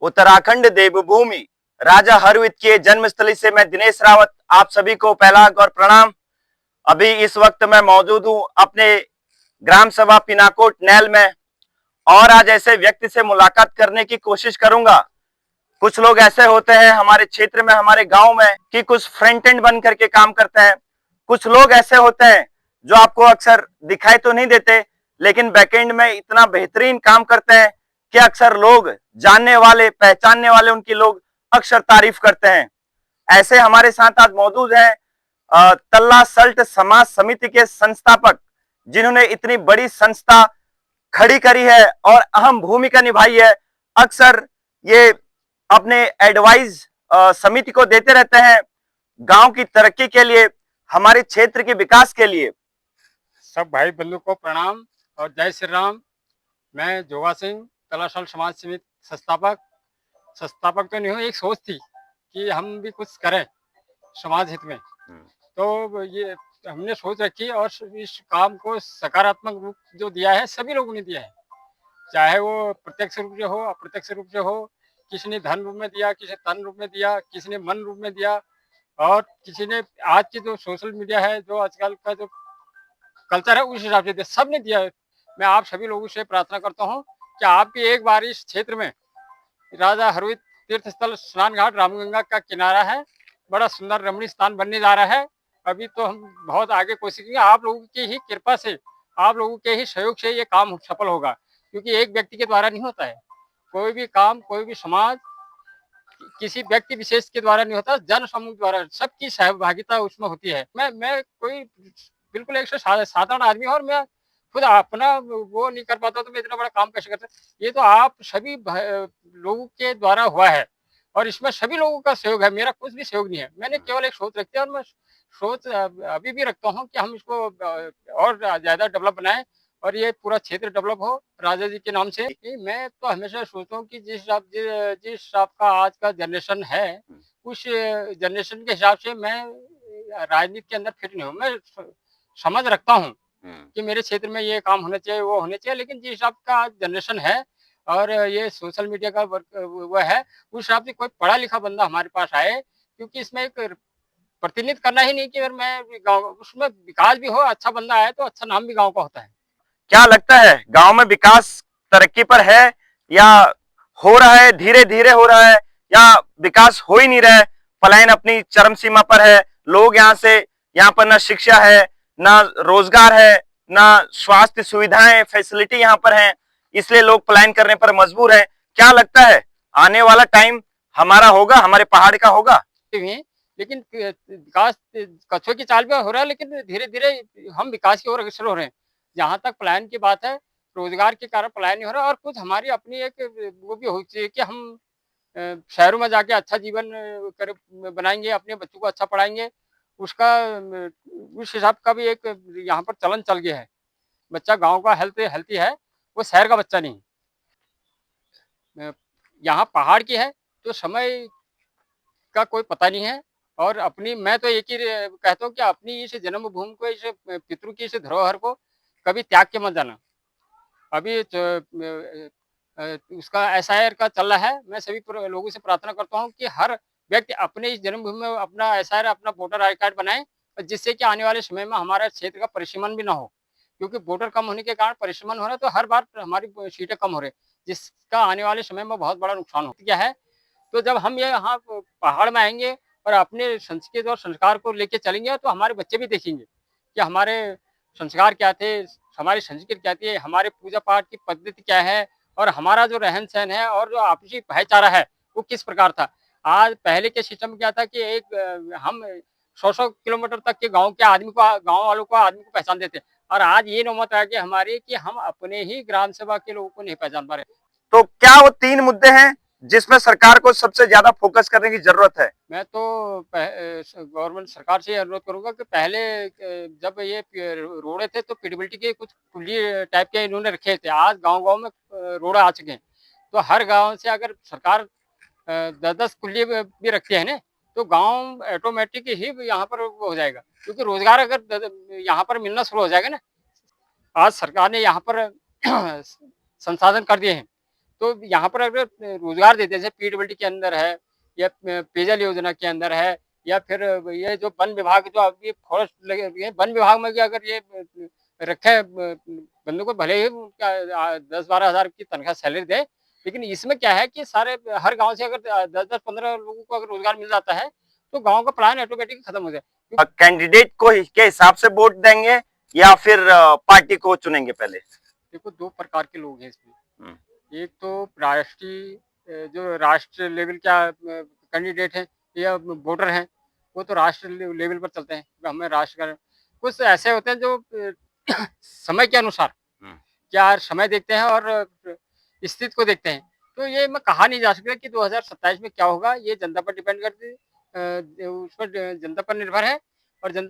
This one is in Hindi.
उत्तराखंड देवभूमि राजा हरवित के जन्मस्थली से मैं दिनेश रावत आप सभी को पहला और प्रणाम। अभी इस वक्त मैं मौजूद हूं अपने ग्राम सभा पिनाकोट नैल में और आज ऐसे व्यक्ति से मुलाकात करने की कोशिश करूंगा। कुछ लोग ऐसे होते हैं हमारे क्षेत्र में, हमारे गांव में, कि कुछ फ्रंट एंड बन करके काम करते हैं। कुछ लोग ऐसे होते हैं जो आपको अक्सर दिखाई तो नहीं देते, लेकिन बैकएंड में इतना बेहतरीन काम करते हैं कि अक्सर लोग, जानने वाले, पहचानने वाले, उनकी लोग अक्सर तारीफ करते हैं। ऐसे हमारे साथ आज मौजूद हैं तल्ला सल्ट समाज समिति के संस्थापक, जिन्होंने इतनी बड़ी संस्था खड़ी करी है और अहम भूमिका निभाई है। अक्सर ये अपने एडवाइस समिति को देते रहते हैं गांव की तरक्की के लिए, हमारे क्षेत्र के विकास के लिए। सब भाई बंधु को प्रणाम और जय श्री राम। मैं जोगा सिंह, तलाशल समाज समिति संस्थापक तो नहीं हूँ। एक सोच थी कि हम भी कुछ करें समाज हित में, तो ये हमने सोच रखी और इस काम को सकारात्मक रूप जो दिया है सभी लोगों ने दिया है, चाहे वो प्रत्यक्ष रूप से हो, अप्रत्यक्ष रूप से हो। किसी ने धन रूप में दिया, किसी ने तन रूप में दिया, किसी ने मन रूप में दिया, और किसी ने आज की जो सोशल मीडिया है, जो आजकल का जो कल्चर है, उस हिसाब से सब ने दिया है। मैं आप सभी लोगों से प्रार्थना करता हूँ कि आपकी एक बार इस क्षेत्र में राजा हरवित तीर्थ स्थल स्नान घाट रामगंगा का किनारा है, बड़ा सुंदर रमणीय स्थान बनने जा रहा है। अभी तो हम बहुत आगे कोशिश करेंगे, आप लोगों की ही कृपा से, आप लोगों के ही सहयोग से ये काम सफल होगा, क्योंकि एक व्यक्ति के द्वारा नहीं होता है। कोई भी काम, कोई भी समाज किसी व्यक्ति विशेष के द्वारा नहीं होता, जन समूह द्वारा सबकी सहभागिता उसमें होती है। मैं कोई बिल्कुल एक साधारण आदमी हूं और मैं खुद अपना वो नहीं कर पाता, तो मैं इतना बड़ा काम कैसे करता। ये तो आप सभी लोगों के द्वारा हुआ है और इसमें सभी लोगों का सहयोग है, मेरा कुछ भी सहयोग नहीं है। मैंने केवल एक सोच रखी है और मैं सोच अभी भी रखता हूँ कि हम इसको और ज्यादा डेवलप बनाएं और ये पूरा क्षेत्र डेवलप हो राजा जी के नाम से। मैं तो हमेशा सोचता हूँ कि जिस हिसाब का आज का जनरेशन है, उस जनरेशन के हिसाब से मैं राजनीति के अंदर फिट नहीं हूँ। मैं समझ रखता हूँ कि मेरे क्षेत्र में ये काम होना चाहिए, वो होने चाहिए, लेकिन जिस हिसाब का जनरेशन है और ये सोशल मीडिया का वर्क वो है, उस हिसाब से कोई पढ़ा लिखा बंदा हमारे पास आए, क्योंकि इसमें एक प्रतिनिधित्व करना ही नहीं कि अगर मैं गाँव उसमें विकास भी हो, अच्छा बंदा आए तो अच्छा नाम भी गाँव का होता है। क्या लगता है गांव में विकास तरक्की पर है या हो रहा है, धीरे धीरे हो रहा है, या विकास हो ही नहीं रहा है, पलायन अपनी चरम सीमा पर है? लोग यहाँ पर ना शिक्षा है, ना रोजगार है, ना स्वास्थ्य सुविधाएं, फैसिलिटी यहाँ पर है, इसलिए लोग पलायन करने पर मजबूर हैं। क्या लगता है आने वाला टाइम हमारा होगा, हमारे पहाड़ का होगा? लेकिन विकास कछुए की चाल पे हो रहा है, लेकिन धीरे धीरे हम विकास की ओर अग्रसर हो रहे हैं। जहाँ तक पलायन की बात है, रोजगार के कारण पलायन नहीं हो रहा, और कुछ हमारी अपनी एक वो भी हो चाहिए कि हम शहरों में जाके अच्छा जीवन कर बनाएंगे, अपने बच्चों को अच्छा पढ़ाएंगे। उसका उस हिसाब का भी एक यहाँ पर चलन चल गया है। बच्चा गांव का हेल्थी है, वो शहर का बच्चा नहीं। यहाँ पहाड़ की है तो समय का कोई पता नहीं है, और अपनी मैं तो एक ही कहता हूँ कि अपनी इस जन्मभूमि को, इस पितरों की इस धरोहर को कभी त्याग के मत जाना। अभी उसका एसआईआर का चल रहा है। मैं सभी लोगों से प्रार्थना करता हूँ कि हर व्यक्ति अपने इस जन्मभूमि में अपना एसआईआर, अपना वोटर आई कार्ड बनाए, और जिससे कि आने वाले समय में हमारा क्षेत्र का परिसीमन भी ना हो, क्योंकि वोटर कम होने के कारण परिसीमन हो रहा है, तो हर बार हमारी सीटें कम हो रही है, जिसका आने वाले समय में बहुत बड़ा नुकसान हो गया है। तो जब हम ये यहाँ पहाड़ में आएंगे और अपने संस्कृति और संस्कार को लेके चलेंगे, तो हमारे बच्चे भी देखेंगे कि हमारे संस्कार क्या थे, हमारी संस्कृति क्या थी, हमारे पूजा पाठ की पद्धति क्या है, और हमारा जो रहन सहन है और जो आपसी भाईचारा है वो किस प्रकार था। आज पहले के सिस्टम क्या था कि हम 100 किलोमीटर तक के गांव के आदमी को, गांव वालों को, आदमी को पहचान देते, और आज ये नौबत आ गई हमारी कि हम अपने ही ग्राम सभा के लोगों को नहीं पहचान पा रहे। तो क्या वो 3 मुद्दे हैं जिसमें सरकार को सबसे ज्यादा फोकस करने की जरूरत है? मैं तो गवर्नमेंट सरकार से अनुरोध करूंगा कि पहले जब ये रोड़े थे तो पीडब्ल्यूडी के कुछ पुलिया टाइप के इन्होंने रखे थे। आज गांव-गांव में रोड आ चुके हैं, तो हर गांव से अगर सरकार 10-10 कुल्ली भी रखते हैं ना, तो गांव ऑटोमेटिक ही यहाँ पर वो हो जाएगा, क्योंकि रोजगार अगर यहाँ पर मिलना शुरू हो जाएगा ना। आज सरकार ने यहाँ पर संसाधन कर दिए हैं, तो यहाँ पर अगर रोजगार देते हैं, जैसे पीडब्ल्यूडी के अंदर है या पेयजल योजना के अंदर है या फिर ये जो वन विभाग जो अभी फॉरेस्ट लगे हुए हैं, वन विभाग में भी अगर ये रखे बंदों को, भले ही उनका 10-12 हज़ार की तनख्वाह सैलरी दे, लेकिन इसमें क्या है कि सारे हर गांव से अगर 10-10-15 लोगों को अगर रोजगार मिल जाता है तो गांव का पलायन ऑटोमेटिक खत्म हो जाए। कैंडिडेट को के हिसाब से वोट देंगे या फिर पार्टी को चुनेंगे पहले? देखो, दो प्रकार के लोग हैं इसमें। एक तो जो राष्ट्र लेवल का कैंडिडेट है या वोटर हैं, वो तो राष्ट्र लेवल पर चलते हैं, हमें राष्ट्र का। कुछ ऐसे होते हैं जो समय के अनुसार क्या समय देखते हैं और स्थिति को देखते हैं। तो ये मैं कहा नहीं जा सकता कि 2027 में क्या होगा, ये जनता पर डिपेंड करती है, उस पर जनता पर निर्भर है और जनता